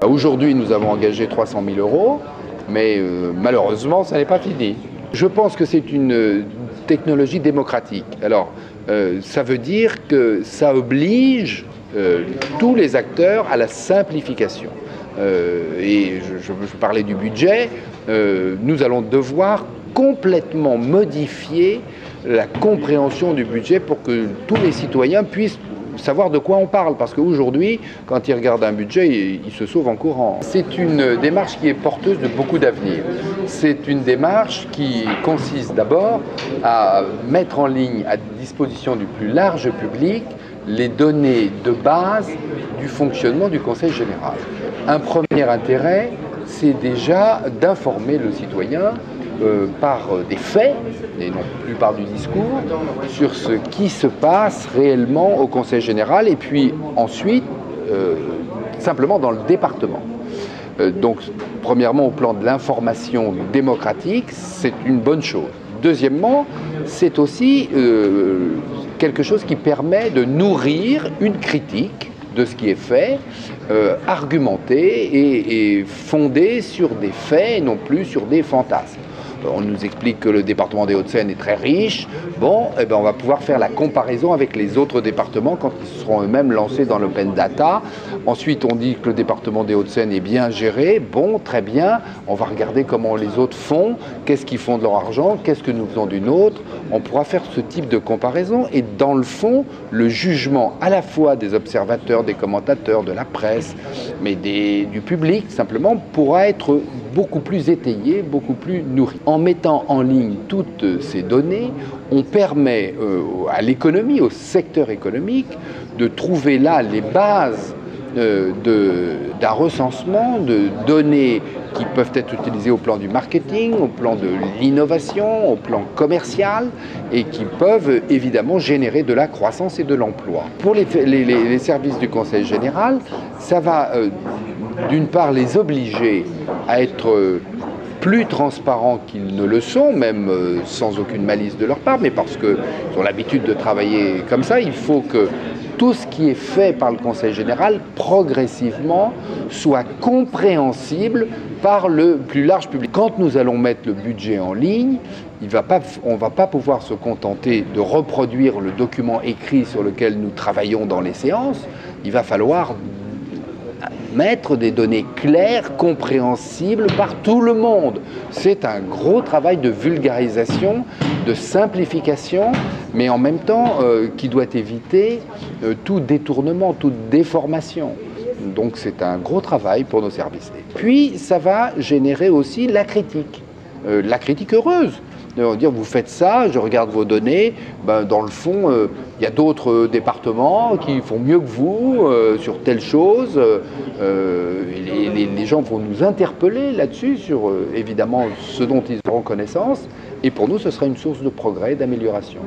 Aujourd'hui, nous avons engagé 300 000 €, mais malheureusement, ça n'est pas fini. Je pense que c'est une technologie démocratique. Alors, ça veut dire que ça oblige tous les acteurs à la simplification. Et je parlais du budget, nous allons devoir complètement modifier la compréhension du budget pour que tous les citoyens puissent savoir de quoi on parle, parce qu'aujourd'hui, quand ils regardent un budget, ils se sauvent en courant. C'est une démarche qui est porteuse de beaucoup d'avenir. C'est une démarche qui consiste d'abord à mettre en ligne à disposition du plus large public les données de base du fonctionnement du Conseil général. Un premier intérêt, c'est déjà d'informer le citoyen par des faits, et non plus par du discours, sur ce qui se passe réellement au Conseil général, et puis ensuite, simplement dans le département. Donc, premièrement, au plan de l'information démocratique, c'est une bonne chose. Deuxièmement, c'est aussi quelque chose qui permet de nourrir une critique de ce qui est fait, argumentée et fondée sur des faits et non plus sur des fantasmes. On nous explique que le département des Hauts-de-Seine est très riche. Bon, eh bien, on va pouvoir faire la comparaison avec les autres départements quand ils seront eux-mêmes lancés dans l'open data. Ensuite, on dit que le département des Hauts-de-Seine est bien géré. Bon, très bien. On va regarder comment les autres font, qu'est-ce qu'ils font de leur argent, qu'est-ce que nous faisons d'une autre. On pourra faire ce type de comparaison et dans le fond, le jugement à la fois des observateurs, des commentateurs, de la presse, mais du public simplement pourra être beaucoup plus étayé, beaucoup plus nourri. En mettant en ligne toutes ces données, on permet à l'économie, au secteur économique, de trouver là les bases d'un recensement de données qui peuvent être utilisées au plan du marketing, au plan de l'innovation, au plan commercial et qui peuvent évidemment générer de la croissance et de l'emploi. Pour les services du Conseil général, ça va d'une part les obliger à être plus transparents qu'ils ne le sont, même sans aucune malice de leur part, mais parce qu'ils ont l'habitude de travailler comme ça, il faut que tout ce qui est fait par le Conseil général, progressivement, soit compréhensible par le plus large public. Quand nous allons mettre le budget en ligne, on ne va pas pouvoir se contenter de reproduire le document écrit sur lequel nous travaillons dans les séances. Il va falloir mettre des données claires, compréhensibles par tout le monde. C'est un gros travail de vulgarisation, de simplification, mais en même temps qui doit éviter tout détournement, toute déformation. Donc c'est un gros travail pour nos services. Puis ça va générer aussi la critique heureuse. Dire vous faites ça, je regarde vos données, ben, dans le fond, il y a d'autres départements qui font mieux que vous sur telle chose. Les gens vont nous interpeller là-dessus sur évidemment ce dont ils auront connaissance. Et pour nous, ce sera une source de progrès, d'amélioration.